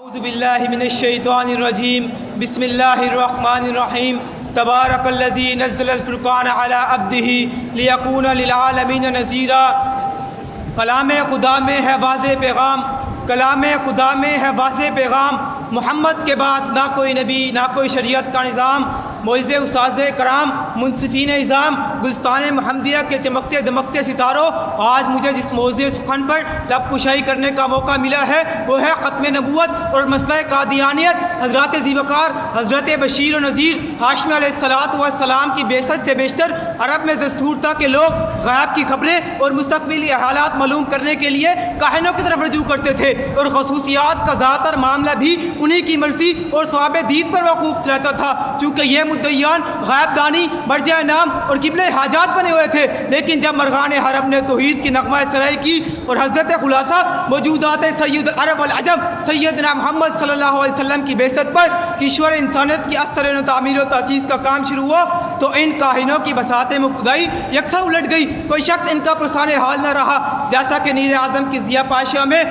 اعوذ باللہ من الشیطان الرجیم بسم اللہ الرحمن الرحیم تبارک الذی نزل الفرقان علی عبدہ لیکون للعالمین نذیرا۔ کلام خدا میں ہے واضح پیغام، کلام خدا میں ہے واضح پیغام، محمد کے بعد نہ کوئی نبی نہ کوئی شریعت کا نظام۔ معزز استاذ کرام، منصفین نظام، گلستان محمدیہ کے چمکتے دمکتے ستاروں، آج مجھے جس موضوع سخن پر لب کشائی کرنے کا موقع ملا ہے وہ ہے ختم نبوت اور مسئلہ قادیانیت۔ حضرات ذیوقار حضرت بشیر و نذیر ہاشمی علیہ السلام کی بعثت سے بیشتر عرب میں دستور تھا کہ لوگ غیب کی خبریں اور مستقبلی حالات معلوم کرنے کے لیے کاہنوں کی طرف رجوع کرتے تھے، اور خصوصیات کا ذات اور معاملہ بھی انہی کی مرضی اور ثواب دید پر موقوف رہتا تھا۔ چونکہ یہ مدعیان غیب دانی، مرجع نام اور قبلہ حاجات بنے ہوئے تھے، لیکن جب مرغان حرب نے توحید کی نغمہ سرائی کی اور حضرت خلاصہ موجودات سید العرب والعجم سیدنا محمد صلی اللہ علیہ وسلم کی بعثت پر کشور انسانیت کی اثر و تعمیر و تاسیس کا کام شروع ہوا تو ان کاہنوں کی بساطیں مقتدائی یکساں الٹ گئی۔ کوئی شخص ان کا پرسان حال نہ رہا، جیسا کہ نیر اعظم کی ضیاء پاشا میں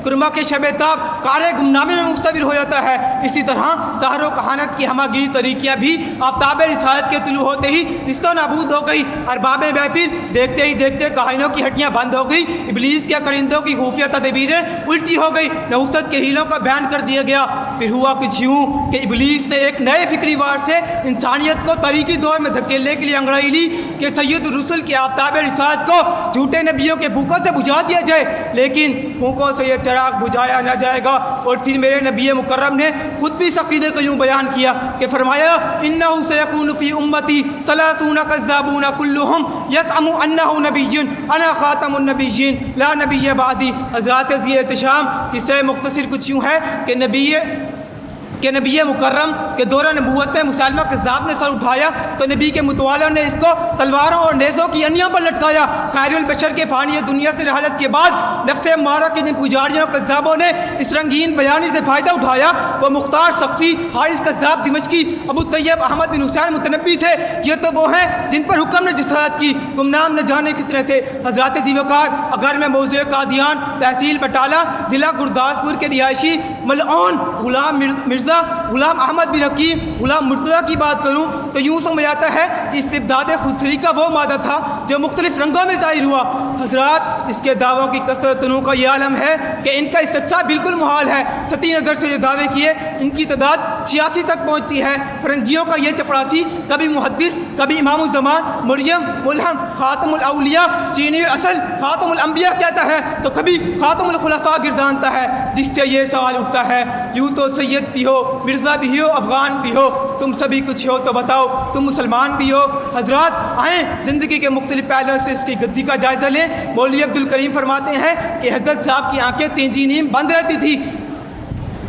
کرما کے شب تاب کارے گمنامے میں مستور ہو جاتا ہے، اسی طرح سحر و کہانت کی ہماگیر طریقیاں بھی آفتاب رسالت کے طلوع ہوتے ہی نست و نابود ہو گئی۔ ارباب محفل دیکھتے ہی دیکھتے کاہنوں کی ہٹیاں بند ہو گئی، ابلیس کے کرندوں کی خفیہ تدبیریں الٹی ہو گئی، نحوست کے ہیلوں کا بیان کر دیا گیا۔ پھر ہوا کچھ یوں کہ ابلیس نے ایک نئے فکری وار سے انسانیت کو تاریخی دور میں دھکیلنے کے لیے انگڑائی لی کہ سید الرسل کے آفتاب رسالت کو جھوٹے نبیوں کے بھوکوں سے بجھا دیا جائے، لیکن بھوکوں سے یہ چراغ بجھایا نہ جائے گا۔ اور پھر میرے نبی مکرم نے خود بھی اس عقیدے کو یوں بیان کیا کہ فرمایا انہ سیکون فی امتی ثلاثون کذابون کلہم یزعم انہ نبی انا خاتم النبیین لا نبی بعدی۔ حضرات ذی احتشام قصہ مختصر کچھ یوں ہے کہ نبی مکرم کے دورہ نبوت میں مسلمہ کذاب نے سر اٹھایا تو نبی کے متوالوں نے اس کو تلواروں اور نیزوں کی انیوں پر لٹکایا۔ خیر البشر کے فانی دنیا سے رحلت کے بعد نفس امارہ کے جن پجاریوں کذابوں نے اس رنگین بیانی سے فائدہ اٹھایا وہ مختار ثقفی، حارث کذاب دمشقی، ابو طیب احمد بن حسین متنبی تھے۔ یہ تو وہ ہیں جن پر حکم نے جسارت کی، گمنام نہ جانے کتنے تھے۔ حضرات ذیوقار، اگر میں موضوع قادیان تحصیل بٹالہ ضلع گرداسپور کے رہائشی ملعون غلام مرزا غلام احمد بن حکیم غلام مرتضیٰ کی بات کروں تو یوں سمجھ آتا ہے کہ استبداد خودسری کا وہ مادہ تھا جو مختلف رنگوں میں ظاہر ہوا۔ حضرات، اس کے دعووں کی کثرت تنوع کا یہ عالم ہے کہ ان کا استدعاء بالکل محال ہے۔ سطحی نظر سے یہ دعوے کیے ان کی تعداد 86 تک پہنچتی ہے۔ فرنگیوں کا یہ چپڑاسی کبھی محدث، کبھی امام الزمان، مریم ملہم خاتم الاولیاء، چینی اصل خاتم الانبیاء کہتا ہے تو کبھی خاتم الخلفاء گردانتا ہے، جس سے یہ سوال اٹھتا ہے یوں تو سید بھی ہو، مرزا بھی ہو، افغان بھی ہو، تم سبھی کچھ ہو تو بتاؤ تم مسلمان بھی ہو۔ حضرات آئیں زندگی کے مختلف پہلوؤں سے اس کی گدی کا جائزہ لیں۔ مولوی عبدالکریم فرماتے ہیں کہ حضرت صاحب کی آنکھیں تینجی نیم بند رہتی تھی،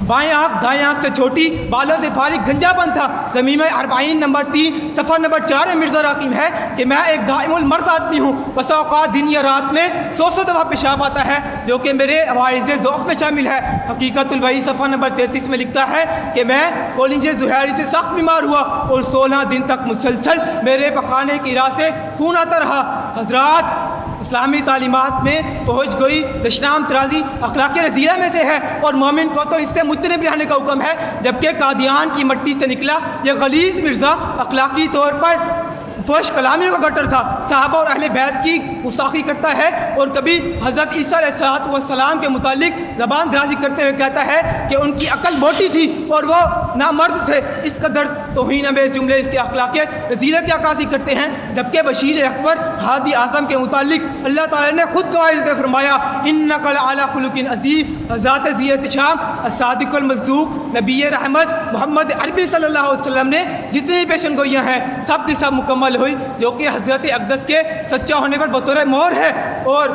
بائیں آنکھ دائیں آنکھ سے چھوٹی، بالوں سے فارغ گنجا بند تھا۔ زمین 40 نمبر 3 صفحہ نمبر 4 میں مرزا راقم ہے کہ میں ایک دائم المرد آدمی ہوں، بس اوقات دن یا رات میں 100 دفعہ پیشاب آتا ہے جو کہ میرے عوارض ذوق میں شامل ہے۔ حقیقت الوحی صفحہ نمبر 33 میں لکھتا ہے کہ میں کولنج زہری سے سخت بیمار ہوا اور 16 دن تک مسلسل میرے پخانے کی راہ سے خون آتا رہا۔ حضرات، اسلامی تعلیمات میں فوج گوئی دشنام ترازی اخلاق رذیلہ میں سے ہے اور مومن کو تو اس سے مجتنب رہنے کا حکم ہے، جبکہ قادیان کی مٹی سے نکلا یہ غلیظ مرزا اخلاقی طور پر فحش کلامی کا گٹر تھا، صحابہ اور اہل بیت کی گستاخی کرتا ہے اور کبھی حضرت عیسیٰ علیہ السلام کے متعلق زبان درازی کرتے ہوئے کہتا ہے کہ ان کی عقل موٹی تھی اور وہ نامرد تھے۔ اس قدر توہین امیز جملے اس کے اخلاق رذیلہ کی عکاسی کرتے ہیں، جبکہ بشیر اکبر ہادی اعظم کے متعلق اللہ تعالیٰ نے خود گواہی دیتے فرمایا انک لعلی خلق عظیم۔ حضرات ذی احتشام الصادق المصدوق نبی رحمت محمد عربی صلی اللہ علیہ وسلم نے جتنی پیشن گوئیاں ہیں سب کی سب مکمل ہوئی، جو کہ حضرت اقدس کے سچا ہونے پر بطور مہر ہے۔ اور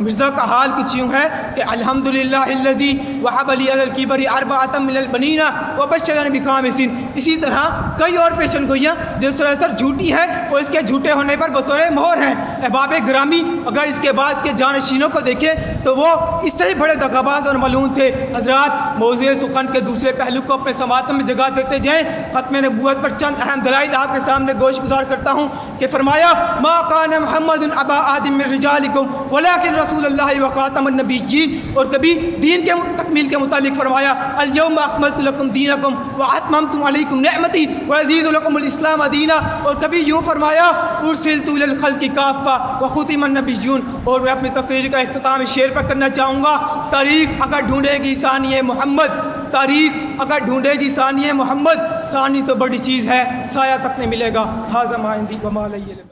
مرزا کا حال کچھ یوں ہے کہ الحمدللہ الذی وہب لی علی الکبر اربعۃ من البنین وبشرنی بخامس۔ اسی طرح کئی اور پیشن گوئیاں جو سراسر جھوٹی ہیں اور اس کے جھوٹے ہونے پر بطور مہر ہیں۔ احباب گرامی، اگر اس کے بعد اس کے جانشینوں کو دیکھیں تو وہ اس سے ہی بڑے دغاباز اور ملعون تھے۔ حضرات، موضوع سخن کے دوسرے پہلو کو اپنے سماعت میں جگہ دیتے جائیں۔ ختم نبوت پر چند اہم دلائل آپ کے سامنے گوش گزار کرتا ہوں کہ فرمایا ما کان محمد ابا آدم من رجالکم ولکن رسول اللہ و خاتم النبیین، اور کبھی دین کے تکمیل کے متعلق فرمایا الیوم اکملت لکم دینکم واتممت علیکم نعمتی ورضیت لکم الاسلام دینا، اور کبھی یوں فرمایا ارسلت الی الخلق کافہ وختم النبیون۔ اور میں اپنی تقریر کا اختتام اس شعر پر کرنا چاہوں گا، تاریخ اگر ڈھونڈے گی ثانی محمد، تاریخ اگر ڈھونڈے گی ثانی محمد، ثانی تو بڑی چیز ہے، سایہ تک نہیں ملے گا۔ ھذا ما عندی وما لی